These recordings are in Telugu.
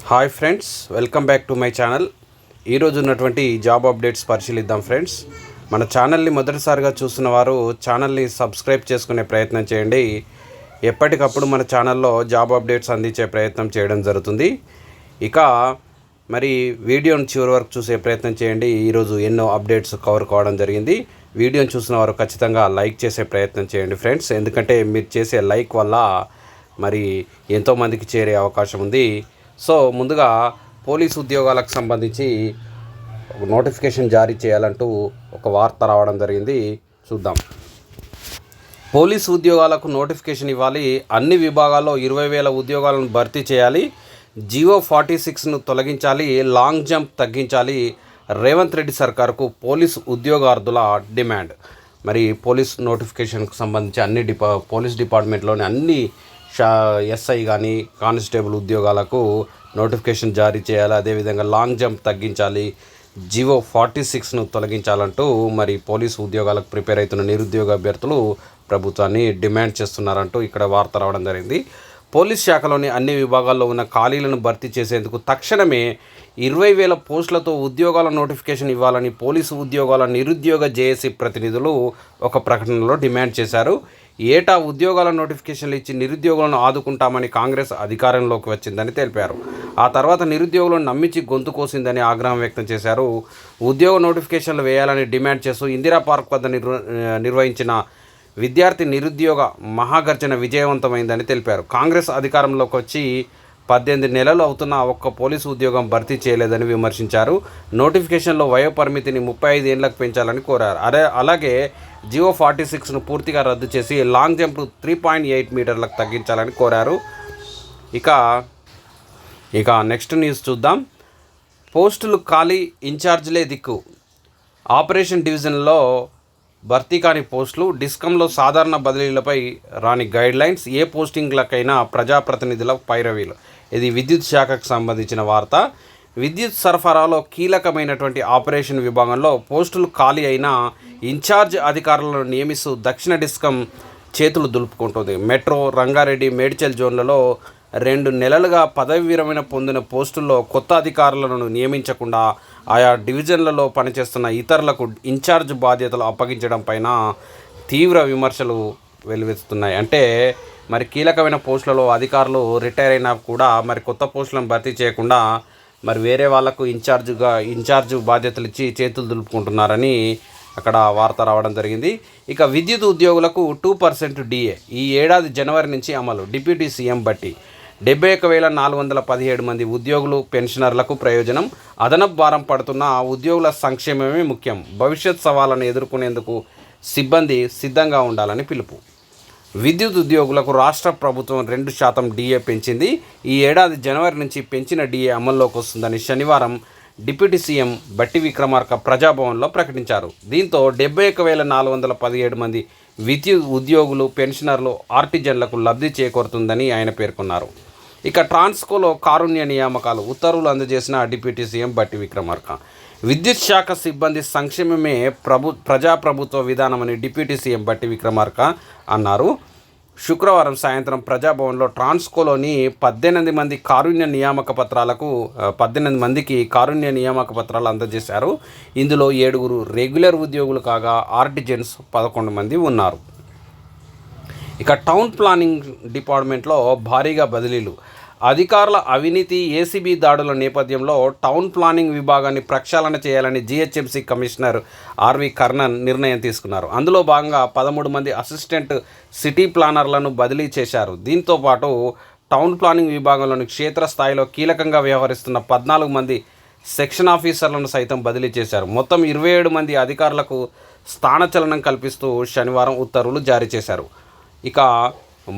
Hi friends, welcome back to my channel. ఈరోజు ఉన్నటువంటి జాబ్ అప్డేట్స్ పరిశీలిద్దాం ఫ్రెండ్స్. మన ఛానల్ని మొదటిసారిగా చూస్తున్న వారు ఛానల్ని సబ్స్క్రైబ్ చేసుకునే ప్రయత్నం చేయండి. ఎప్పటికప్పుడు మన ఛానల్లో జాబ్ అప్డేట్స్ అందించే ప్రయత్నం చేయడం జరుగుతుంది. ఇక మరి వీడియోని చివరి వరకు చూసే ప్రయత్నం చేయండి. ఈరోజు ఎన్నో అప్డేట్స్ కవర్ కావడం జరిగింది. వీడియోని చూసిన వారు ఖచ్చితంగా లైక్ చేసే ప్రయత్నం చేయండి ఫ్రెండ్స్, ఎందుకంటే మీరు చేసే లైక్ వల్ల మరి ఎంతోమందికి చేరే అవకాశం ఉంది. సో ముందుగా పోలీసు ఉద్యోగాలకు సంబంధించి ఒక నోటిఫికేషన్ జారీ చేయాలంటూ ఒక వార్త రావడం జరిగింది. చూద్దాం. పోలీసు ఉద్యోగాలకు నోటిఫికేషన్ ఇవ్వాలి. అన్ని విభాగాల్లో 20,000 ఉద్యోగాలను భర్తీ చేయాలి. జియో 46ను తొలగించాలి. లాంగ్ జంప్ తగ్గించాలి. రేవంత్ రెడ్డి సర్కారుకు పోలీసు ఉద్యోగార్థుల డిమాండ్. మరి పోలీస్ నోటిఫికేషన్కు సంబంధించి పోలీస్ డిపార్ట్మెంట్లోని అన్ని ఎస్ఐ కానీ కానిస్టేబుల్ ఉద్యోగాలకు నోటిఫికేషన్ జారీ చేయాలి. అదేవిధంగా లాంగ్ జంప్ తగ్గించాలి. జియో 46ను తొలగించాలంటూ మరి పోలీసు ఉద్యోగాలకు ప్రిపేర్ అవుతున్న నిరుద్యోగ అభ్యర్థులు ప్రభుత్వాన్ని డిమాండ్ చేస్తున్నారంటూ ఇక్కడ వార్త రావడం జరిగింది. పోలీస్ శాఖలోని అన్ని విభాగాల్లో ఉన్న ఖాళీలను భర్తీ చేసేందుకు తక్షణమే 20,000 పోస్టులతో ఉద్యోగాల నోటిఫికేషన్ ఇవ్వాలని పోలీసు ఉద్యోగాల నిరుద్యోగ జేఏసీ ప్రతినిధులు ఒక ప్రకటనలో డిమాండ్ చేశారు. ఏటా ఉద్యోగాల నోటిఫికేషన్లు ఇచ్చి నిరుద్యోగులను ఆదుకుంటామని కాంగ్రెస్ అధికారంలోకి వచ్చిందని తెలిపారు. ఆ తర్వాత నిరుద్యోగులను నమ్మించి గొంతు కోసిందని ఆగ్రహం వ్యక్తం చేశారు. ఉద్యోగ నోటిఫికేషన్లు వేయాలని డిమాండ్ చేస్తూ ఇందిరా పార్క్ వద్ద నిర్వహించిన విద్యార్థి నిరుద్యోగ మహాగర్జన విజయవంతమైందని తెలిపారు. కాంగ్రెస్ అధికారంలోకి వచ్చి 18 నెలలు అవుతున్న ఒక్క పోలీసు ఉద్యోగం భర్తీ చేయలేదని విమర్శించారు. నోటిఫికేషన్లో వయో పరిమితిని 35 ఏళ్లకు పెంచాలని కోరారు. అలాగే జియో 46ను పూర్తిగా రద్దు చేసి లాంగ్ జంప్ 3.8 మీటర్లకు తగ్గించాలని కోరారు. ఇక నెక్స్ట్ న్యూస్ చూద్దాం. పోస్టులు ఖాళీ, ఇన్ఛార్జ్లే దిక్కు. ఆపరేషన్ డివిజన్లో భర్తీ కాని పోస్టులు, డిస్కంలో సాధారణ బదిలీలపై రాని గైడ్లైన్స్, ఏ పోస్టింగ్లకైనా ప్రజాప్రతినిధుల పైరవీలు. ఇది విద్యుత్ శాఖకు సంబంధించిన వార్త. విద్యుత్ సరఫరాలో కీలకమైనటువంటి ఆపరేషన్ విభాగంలో పోస్టులు ఖాళీ అయినా ఇన్ఛార్జ్ అధికారులను నియమిస్తూ దక్షిణ డిస్కం చేతులు దులుపుకుంటుంది. మెట్రో, రంగారెడ్డి, మేడ్చల్ జోన్లలో 2 నెలలుగా పదవి విరమణ పొందిన పోస్టుల్లో కొత్త అధికారులను నియమించకుండా ఆయా డివిజన్లలో పనిచేస్తున్న ఇతరులకు ఇన్ఛార్జ్ బాధ్యతలు అప్పగించడం పైన తీవ్ర విమర్శలు వెలువెత్తుతున్నాయి. అంటే మరి కీలకమైన పోస్టులలో అధికారులు రిటైర్ అయినా కూడా మరి కొత్త పోస్టులను భర్తీ చేయకుండా మరి వేరే వాళ్లకు ఇన్ఛార్జ్ బాధ్యతలు ఇచ్చి చేతులు దులుపుకుంటున్నారని అక్కడ వార్త రావడం జరిగింది. ఇక విద్యుత్ ఉద్యోగులకు 2% డిఏ ఈ ఏడాది జనవరి నుంచి అమలు. డిప్యూటీ సీఎం బట్టి 71,417 మంది ఉద్యోగులు, పెన్షనర్లకు ప్రయోజనం. అదనపు భారం పడుతున్న ఉద్యోగుల సంక్షేమమే ముఖ్యం. భవిష్యత్ సవాళ్లను ఎదుర్కొనేందుకు సిబ్బంది సిద్ధంగా ఉండాలని పిలుపు. విద్యుత్ ఉద్యోగులకు రాష్ట్ర ప్రభుత్వం 2% డిఏ పెంచింది. ఈ ఏడాది జనవరి నుంచి పెంచిన డిఏ అమల్లోకి వస్తుందని శనివారం డిప్యూటీ సీఎం బట్టి విక్రమార్క ప్రజాభవన్లో ప్రకటించారు. దీంతో 71,417 మంది విద్యుత్ ఉద్యోగులు, పెన్షనర్లు, ఆర్టిజన్లకు లబ్ధి చేకూరుతుందని ఆయన పేర్కొన్నారు. ఇక ట్రాన్స్కోలో కారుణ్య నియామకాలు ఉత్తర్వులు అందజేసిన డిప్యూటీ సీఎం బట్టి విక్రమార్క. విద్యుత్ శాఖ సిబ్బంది సంక్షేమమే ప్రజాప్రభుత్వ విధానమని డిప్యూటీ సీఎం బట్టి విక్రమార్క అన్నారు. శుక్రవారం సాయంత్రం ప్రజాభవన్లో ట్రాన్స్కోలోని 18 మందికి కారుణ్య నియామక పత్రాలు అందజేశారు. ఇందులో 7 రెగ్యులర్ ఉద్యోగులు కాగా ఆర్టిజన్స్ 11 మంది ఉన్నారు. ఇక టౌన్ ప్లానింగ్ డిపార్ట్మెంట్లో భారీగా బదిలీలు. అధికారుల అవినీతి, ఏసీబీ దాడుల నేపథ్యంలో టౌన్ ప్లానింగ్ విభాగాన్ని ప్రక్షాళన చేయాలని జీహెచ్ఎంసీ కమిషనర్ ఆర్వి కర్ణన్ నిర్ణయం తీసుకున్నారు. అందులో భాగంగా 13 మంది అసిస్టెంట్ సిటీ ప్లానర్లను బదిలీ చేశారు. దీంతో పాటు టౌన్ ప్లానింగ్ విభాగంలోని క్షేత్రస్థాయిలో కీలకంగా వ్యవహరిస్తున్న 14 మంది సెక్షన్ ఆఫీసర్లను సైతం బదిలీ చేశారు. మొత్తం 27 మంది అధికారులకు స్థానచలనం కల్పిస్తూ శనివారం ఉత్తర్వులు జారీ చేశారు. ఇక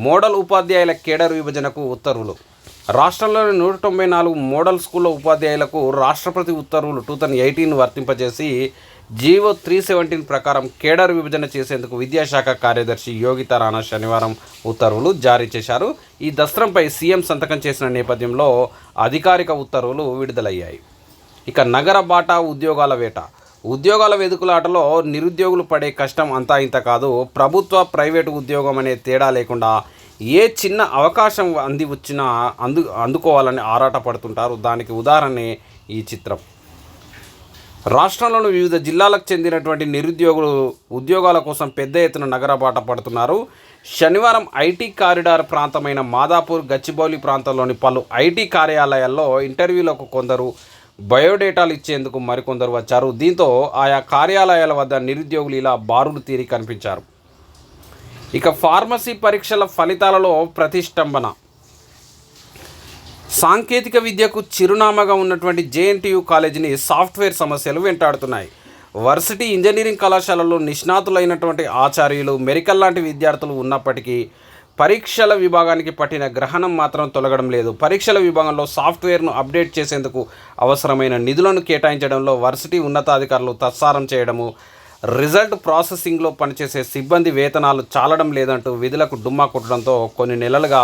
మోడల్ ఉపాధ్యాయుల కేడర్ విభజనకు ఉత్తర్వులు. రాష్ట్రంలోని 194 మోడల్ స్కూళ్ళ ఉపాధ్యాయులకు రాష్ట్రపతి ఉత్తర్వులు 2018 వర్తింపజేసి జియో 317 ప్రకారం కేడర్ విభజన చేసేందుకు విద్యాశాఖ కార్యదర్శి యోగితా రాణా శనివారం ఉత్తర్వులు జారీ చేశారు. ఈ దస్త్రంపై సీఎం సంతకం చేసిన నేపథ్యంలో అధికారిక ఉత్తర్వులు విడుదలయ్యాయి. ఇక నగర బాటా ఉద్యోగాల వేట. ఉద్యోగాల వెదుకులాటలో నిరుద్యోగులు పడే కష్టం అంతా ఇంత కాదు. ప్రభుత్వ, ప్రైవేటు ఉద్యోగం అనే తేడా లేకుండా ఏ చిన్న అవకాశం వచ్చినా అందుకోవాలని ఆరాటపడుతుంటారు. దానికి ఉదాహరణే ఈ చిత్రం. రాష్ట్రంలోని వివిధ జిల్లాలకు చెందినటువంటి నిరుద్యోగులు ఉద్యోగాల కోసం పెద్ద ఎత్తున నగర బాట పడుతున్నారు. శనివారం ఐటీ కారిడార్ ప్రాంతమైన మాదాపూర్, గచ్చిబౌలి ప్రాంతంలోని పలు ఐటీ కార్యాలయాల్లో ఇంటర్వ్యూలకు కొందరు బయోడేటాలు ఇచ్చేందుకు మరికొందరు వచ్చారు. దీంతో ఆయా కార్యాలయాల వద్ద నిరుద్యోగులు ఇలా బారులు తీరి కనిపించారు. ఇక ఫార్మసీ పరీక్షల ఫలితాలలో ప్రతిష్టంభన. సాంకేతిక విద్యకు చిరునామాగా ఉన్నటువంటి జేఎన్టీయూ కాలేజీని సాఫ్ట్వేర్ సమస్యలు వెంటాడుతున్నాయి. వర్సిటీ ఇంజనీరింగ్ కళాశాలలో నిష్ణాతులైనటువంటి ఆచార్యులు, మెడికల్ లాంటి విద్యార్థులు ఉన్నప్పటికీ పరీక్షల విభాగానికి పట్టిన గ్రహణం మాత్రం తొలగడం లేదు. పరీక్షల విభాగంలో సాఫ్ట్వేర్ను అప్డేట్ చేసేందుకు అవసరమైన నిధులను కేటాయించడంలో వర్సిటీ ఉన్నతాధికారులు తత్సారం చేయడము, రిజల్ట్ ప్రాసెసింగ్లో పనిచేసే సిబ్బంది వేతనాలు చాలడం లేదంటూ విధులకు డుమ్మా కొట్టడంతో కొన్ని నెలలుగా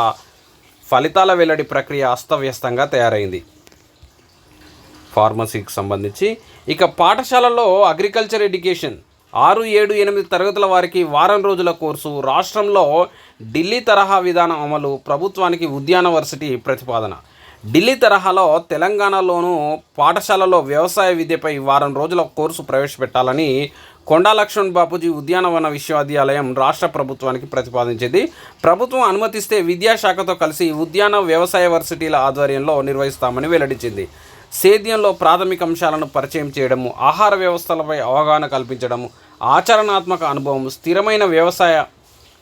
ఫలితాల వెల్లడి ప్రక్రియ అస్తవ్యస్తంగా తయారైంది. ఫార్మసీకి సంబంధించి ఇక పాఠశాలల్లో అగ్రికల్చర్ ఎడ్యుకేషన్ 6, 7, 8 తరగతుల వారికి వారం రోజుల కోర్సు. రాష్ట్రంలో ఢిల్లీ తరహా విధానం అమలు. ప్రభుత్వానికి ఉద్యాన వర్సిటీ ప్రతిపాదన. ఢిల్లీ తరహాలో తెలంగాణలోనూ పాఠశాలలో వ్యవసాయ విద్యపై వారం రోజుల కోర్సు ప్రవేశపెట్టాలని కొండా లక్ష్మణ్ బాపూజీ ఉద్యానవన విశ్వవిద్యాలయం రాష్ట్ర ప్రభుత్వానికి ప్రతిపాదించింది. ప్రభుత్వం అనుమతిస్తే విద్యాశాఖతో కలిసి ఉద్యాన వ్యవసాయ వర్సిటీల ఆధ్వర్యంలో నిర్వహిస్తామని వెల్లడించింది. సేద్యంలో ప్రాథమిక అంశాలను పరిచయం చేయడము, ఆహార వ్యవస్థలపై అవగాహన కల్పించడము, ఆచరణాత్మక అనుభవం, స్థిరమైన వ్యవసాయ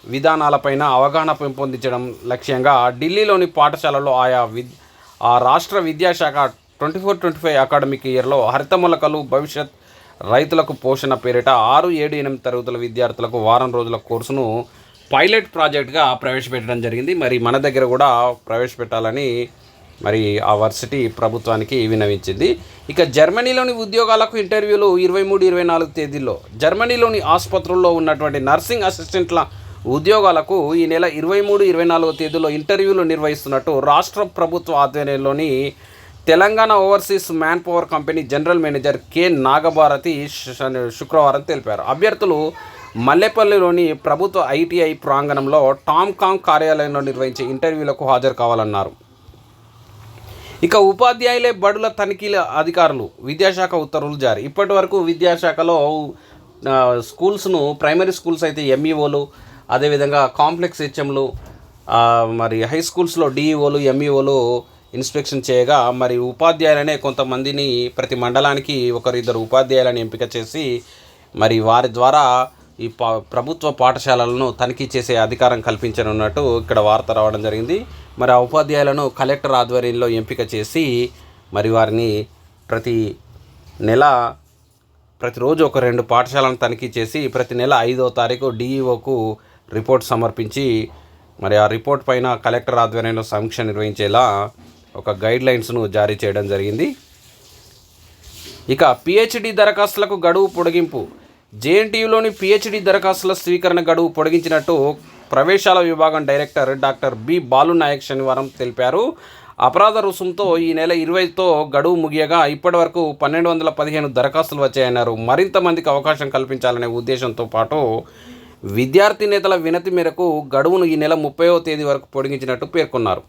విధానాలపైన అవగాహన పెంపొందించడం లక్ష్యంగా ఢిల్లీలోని పాఠశాలలో ఆ రాష్ట్ర విద్యాశాఖ 24-25 అకాడమిక్ ఇయర్లో హరిత మొలకలు భవిష్యత్ రైతులకు పోషణ పేరిట 6, 7, 8 తరగతుల విద్యార్థులకు వారం రోజుల కోర్సును పైలట్ ప్రాజెక్ట్గా ప్రవేశపెట్టడం జరిగింది. మరి మన దగ్గర కూడా ప్రవేశపెట్టాలని మరి ఆ వర్సిటీ ప్రభుత్వానికి విన్నవించింది. ఇక జర్మనీలోని ఉద్యోగాలకు ఇంటర్వ్యూలు 23, 24 తేదీల్లో. జర్మనీలోని ఆసుపత్రుల్లో ఉన్నటువంటి నర్సింగ్ అసిస్టెంట్ల ఉద్యోగాలకు ఈ నెల 23, 24 తేదీల్లో ఇంటర్వ్యూలు నిర్వహిస్తున్నట్టు రాష్ట్ర ప్రభుత్వ ఆధ్వర్యంలోని Telangana overseas man power company general manager K Nagabharathi శుక్రవారం తెలిపారు. అభ్యర్థులు మల్లెపల్లిలోని ప్రభుత్వ ఐటీఐ ప్రాంగణంలో టామ్కామ్ కార్యాలయంలో నిర్వహించే ఇంటర్వ్యూలకు హాజరు కావాలన్నారు. ఇక ఉపాధ్యాయులే బడుల తనిఖీల అధికారులు. విద్యాశాఖ ఉత్తర్వులు జారీ. ఇప్పటి వరకు విద్యాశాఖలో స్కూల్స్ను, ప్రైమరీ స్కూల్స్ అయితే ఎంఈఓలు, అదేవిధంగా కాంప్లెక్స్ హెచ్ఎంలు, మరి హై స్కూల్స్లో డిఈఓలు, ఎంఈఓలు ఇన్స్పెక్షన్ చేయగా మరి ఉపాధ్యాయులనే కొంతమందిని ప్రతి మండలానికి 1-2 ఉపాధ్యాయులను ఎంపిక చేసి మరి వారి ద్వారా ఈ ప్రభుత్వ పాఠశాలలను తనిఖీ చేసే అధికారం కల్పించనున్నట్టు ఇక్కడ వార్త రావడం జరిగింది. మరి ఆ ఉపాధ్యాయులను కలెక్టర్ ఆధ్వర్యంలో ఎంపిక చేసి మరి వారిని ప్రతిరోజు 1-2 పాఠశాలను తనిఖీ చేసి ప్రతి నెల 5వ తారీఖు డిఈఓకు రిపోర్ట్ సమర్పించి మరి ఆ రిపోర్ట్ పైన కలెక్టర్ ఆధ్వర్యంలో సమీక్ష నిర్వహించేలా ఒక గైడ్లైన్స్ను జారీ చేయడం జరిగింది. ఇక పిహెచ్డి దరఖాస్తులకు గడువు పొడిగింపు. జేఎన్టీయూలోని పిహెచ్డి దరఖాస్తుల స్వీకరణ గడువు పొడిగించినట్టు ప్రవేశాల విభాగం డైరెక్టర్ డాక్టర్ బి బాలునాయక్ శనివారం తెలిపారు. అపరాధ రుసుంతో ఈ నెల 20తో గడువు ముగియగా ఇప్పటివరకు 1215 దరఖాస్తులు వచ్చాయన్నారు. మరింత మందికి అవకాశం కల్పించాలనే ఉద్దేశంతో పాటు విద్యార్థి నేతల వినతి మేరకు గడువును ఈ నెల 30వ తేదీ వరకు పొడిగించినట్టు పేర్కొన్నారు.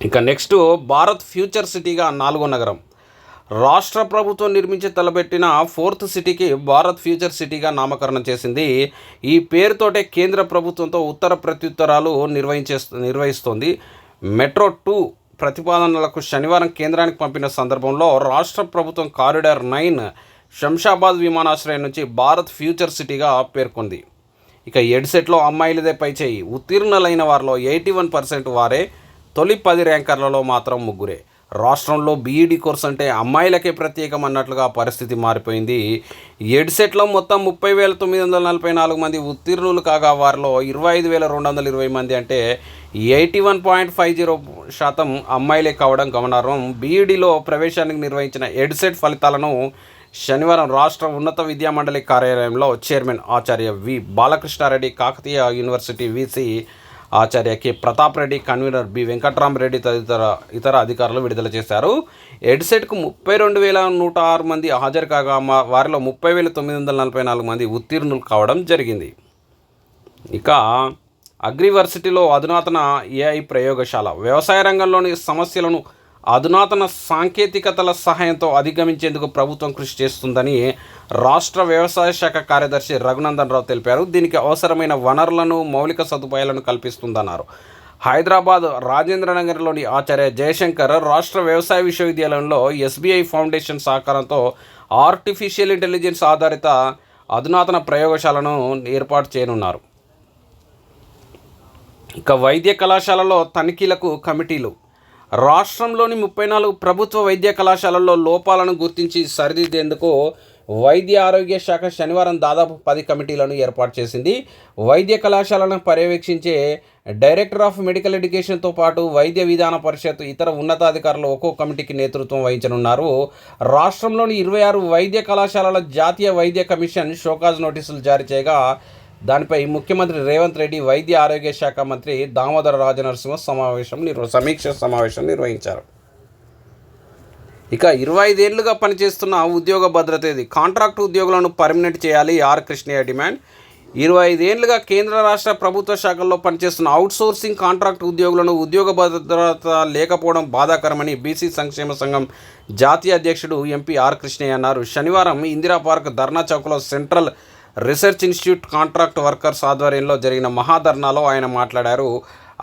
ఇక నెక్స్ట్, భారత్ ఫ్యూచర్ సిటీగా 4వ నగరం. రాష్ట్ర ప్రభుత్వం నిర్మించి తలపెట్టిన 4th సిటీకి భారత్ ఫ్యూచర్ సిటీగా నామకరణం చేసింది. ఈ పేరుతోటే కేంద్ర ప్రభుత్వంతో ఉత్తర ప్రత్యుత్తరాలు నిర్వహిస్తోంది. మెట్రో 2 ప్రతిపాదనలకు శనివారం కేంద్రానికి పంపిన సందర్భంలో రాష్ట్ర ప్రభుత్వం కారిడార్ 9 శంషాబాద్ విమానాశ్రయం నుంచి భారత్ ఫ్యూచర్ సిటీగా పేర్కొంది. ఇక ఎడ్సెట్లో అమ్మాయిలదే పైచేయి. ఉత్తీర్ణులైన వారిలో 81% వారే. తొలి 10 ర్యాంకర్లలో మాత్రం ముగ్గురే. రాష్ట్రంలో బీఈడీ కోర్స్ అంటే అమ్మాయిలకే ప్రత్యేకం అన్నట్లుగా పరిస్థితి మారిపోయింది. ఎడ్సెట్లో మొత్తం 30,944 మంది ఉత్తీర్ణులు కాగా వారిలో 25,220 మంది అంటే 81.50% అమ్మాయిలే కావడం గమనార్హం. బీఈడీలో ప్రవేశానికి నిర్వహించిన ఎడ్సెట్ ఫలితాలను శనివారం రాష్ట్ర ఉన్నత విద్యామండలి కార్యాలయంలో చైర్మన్ ఆచార్య V Balakrishnareddy, Kakatiya university VC ఆచార్య K Pratap Reddy, convener B Venkatramareddy తదితర ఇతర అధికారులు విడుదల చేశారు. ఎడ్సెట్కు 32,106 మంది హాజరు కాగా వారిలో 30,944 మంది ఉత్తీర్ణులు కావడం జరిగింది. ఇక అగ్రివర్సిటీలో అధునాతన ఏఐ ప్రయోగశాల. వ్యవసాయ రంగంలోని సమస్యలను అధునాతన సాంకేతికతల సహాయంతో అధిగమించేందుకు ప్రభుత్వం కృషి చేస్తుందని రాష్ట్ర వ్యవసాయ శాఖ కార్యదర్శి రఘునందన్ రావు తెలిపారు. దీనికి అవసరమైన వనరులను, మౌలిక సదుపాయాలను కల్పిస్తుందన్నారు. హైదరాబాద్ రాజేంద్రనగర్లోని ఆచార్య జయశంకర్ రాష్ట్ర వ్యవసాయ విశ్వవిద్యాలయంలో ఎస్బీఐ ఫౌండేషన్ సహకారంతో ఆర్టిఫిషియల్ ఇంటెలిజెన్స్ ఆధారిత అధునాతన ప్రయోగశాలను ఏర్పాటు చేయనున్నారు. ఇక వైద్య కళాశాలలో తనిఖీలకు కమిటీలు. రాష్ట్రంలోని 34 ప్రభుత్వ వైద్య కళాశాలల్లో లోపాలను గుర్తించి సరిదిద్దేందుకు వైద్య ఆరోగ్య శాఖ శనివారం దాదాపు 10 కమిటీలను ఏర్పాటు చేసింది. వైద్య కళాశాలను పర్యవేక్షించే డైరెక్టర్ ఆఫ్ మెడికల్ ఎడ్యుకేషన్తో పాటు వైద్య విధాన పరిషత్, ఇతర ఉన్నతాధికారులు ఒక్కో కమిటీకి నేతృత్వం వహించనున్నారు. రాష్ట్రంలోని 26 వైద్య కళాశాలల జాతీయ వైద్య కమిషన్ షోకాజ్ నోటీసులు జారీ చేయగా దానిపై ముఖ్యమంత్రి రేవంత్ రెడ్డి, వైద్య ఆరోగ్య శాఖ మంత్రి దామోదర రాజనరసింహ సమీక్ష సమావేశం నిర్వహించారు. ఇక 25 ఏళ్లుగా పనిచేస్తున్న ఉద్యోగ భద్రత ఇది. కాంట్రాక్ట్ ఉద్యోగులను పర్మనెంట్ చేయాలి, ఆర్ కృష్ణయ్య డిమాండ్. 25 ఏళ్లుగా కేంద్ర రాష్ట్ర ప్రభుత్వ శాఖల్లో పనిచేస్తున్న అవుట్సోర్సింగ్ కాంట్రాక్ట్ ఉద్యోగులను ఉద్యోగ భద్రత లేకపోవడం బాధాకరమని బీసీ సంక్షేమ సంఘం జాతీయ అధ్యక్షుడు ఎంపీ ఆర్ కృష్ణయ్య అన్నారు. శనివారం ఇందిరా పార్క్ ధర్నా చౌక్లో central research institute contract workers ఆధ్వర్యంలో జరిగిన మహాధర్నాలో ఆయన మాట్లాడారు.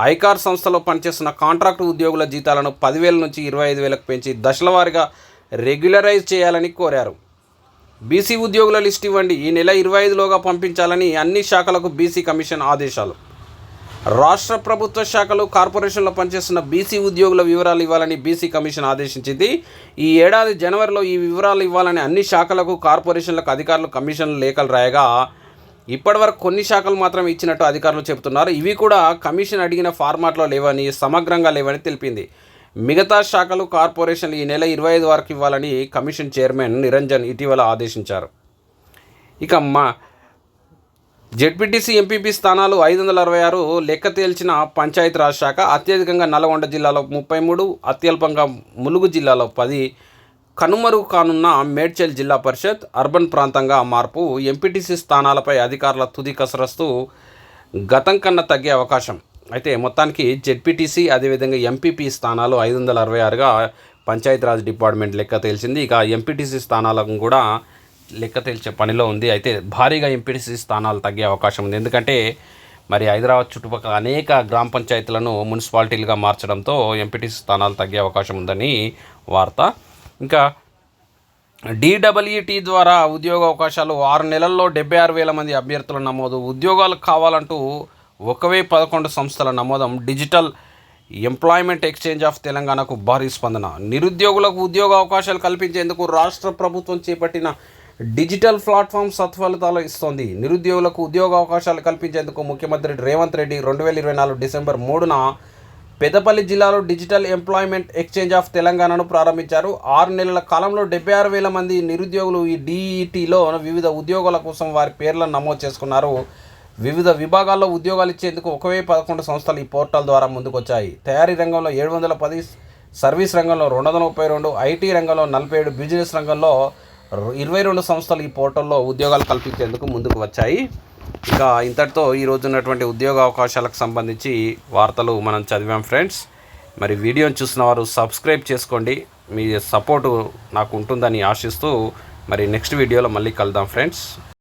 ఐకార్ సంస్థలో పనిచేస్తున్న కాంట్రాక్ట్ ఉద్యోగుల జీతాలను 10,000 నుంచి 25,000కు పెంచి దశల వారీగా రెగ్యులరైజ్ చేయాలని కోరారు. బీసీ ఉద్యోగుల లిస్ట్ ఇవ్వండి, ఈ నెల 25లోగా పంపించాలని అన్ని శాఖలకు బీసీ కమిషన్ ఆదేశాలు. రాష్ట్ర ప్రభుత్వ శాఖలు, కార్పొరేషన్లో పనిచేస్తున్న బీసీ ఉద్యోగుల వివరాలు ఇవ్వాలని బీసీ కమిషన్ ఆదేశించింది. ఈ ఏడాది జనవరిలో ఈ వివరాలు ఇవ్వాలని అన్ని శాఖలకు, కార్పొరేషన్లకు అధికారులు కమిషన్లు లేఖలు రాయగా ఇప్పటివరకు కొన్ని శాఖలు మాత్రం ఇచ్చినట్టు అధికారులు చెబుతున్నారు. ఇవి కూడా కమిషన్ అడిగిన ఫార్మాట్లో లేవని, సమగ్రంగా లేవని తెలిపింది. మిగతా శాఖలు, కార్పొరేషన్లు ఈ నెల 25 వరకు ఇవ్వాలని కమిషన్ చైర్మన్ నిరంజన్ ఇటీవల ఆదేశించారు. ఇక జెడ్పీటీసీ, ఎంపీపీ స్థానాలు 566 లెక్క తేల్చిన పంచాయతీరాజ్ శాఖ. అత్యధికంగా నల్గొండ జిల్లాలో 33, అత్యల్పంగా ములుగు జిల్లాలో 10. కనుమరుగు కానున్న మేడ్చల్ జిల్లా పరిషత్ అర్బన్ ప్రాంతంగా మార్పు. ఎంపీటీసీ స్థానాలపై అధికారుల తుది కసరస్తు గతం కన్నా తగ్గే అవకాశం. అయితే మొత్తానికి జెడ్పీటీసీ, అదేవిధంగా ఎంపీపీ స్థానాలు 566గా పంచాయతీరాజ్ డిపార్ట్మెంట్ లెక్క తేల్చింది. ఇక ఎంపీటీసీ స్థానాలను కూడా లెక్క తేల్చే పనిలో ఉంది. అయితే భారీగా ఎంపీటీసీ స్థానాలు తగ్గే అవకాశం ఉంది. ఎందుకంటే మరి హైదరాబాద్ చుట్టుపక్కల అనేక గ్రామ పంచాయతీలను మున్సిపాలిటీలుగా మార్చడంతో ఎంపీటీసీ స్థానాలు తగ్గే అవకాశం ఉందని వార్త. ఇంకా DWT ద్వారా ఉద్యోగ అవకాశాలు. 6 నెలల్లో 76,000 మంది అభ్యర్థుల నమోదు. ఉద్యోగాలు కావాలంటూ 1,011 సంస్థల నమోదం. డిజిటల్ ఎంప్లాయ్మెంట్ ఎక్స్చేంజ్ ఆఫ్ తెలంగాణకు భారీ స్పందన. నిరుద్యోగులకు ఉద్యోగ అవకాశాలు కల్పించేందుకు రాష్ట్ర ప్రభుత్వం చేపట్టిన డిజిటల్ ప్లాట్ఫామ్ సత్ఫలితాలు ఇస్తోంది. నిరుద్యోగులకు ఉద్యోగ అవకాశాలు కల్పించేందుకు ముఖ్యమంత్రి రేవంత్ రెడ్డి 2024 డిసెంబర్ 3న పెద్దపల్లి జిల్లాలో డిజిటల్ ఎంప్లాయ్మెంట్ ఎక్స్చేంజ్ ఆఫ్ తెలంగాణను ప్రారంభించారు. 6 నెలల కాలంలో 76,000 మంది నిరుద్యోగులు ఈ DETలో వివిధ ఉద్యోగాల కోసం వారి పేర్లను నమోదు చేసుకున్నారు. వివిధ విభాగాల్లో ఉద్యోగాలు ఇచ్చేందుకు 1,011 సంస్థలు ఈ పోర్టల్ ద్వారా ముందుకొచ్చాయి. తయారీ రంగంలో 710, సర్వీస్ రంగంలో 232, ఐటీ రంగంలో 47, బిజినెస్ రంగంలో 22 సంస్థలు ఈ పోర్టల్లో ఉద్యోగాలు కల్పించేందుకు ముందుకు వచ్చాయి. ఇక ఇంతటితో ఈరోజు ఉన్నటువంటి ఉద్యోగ అవకాశాలకు సంబంధించి వార్తలు మనం చదివాం ఫ్రెండ్స్. మరి వీడియోని చూసిన వారు సబ్స్క్రైబ్ చేసుకోండి. మీ సపోర్టు నాకు ఉంటుందని ఆశిస్తూ మరి నెక్స్ట్ వీడియోలో మళ్ళీ కలుద్దాం ఫ్రెండ్స్.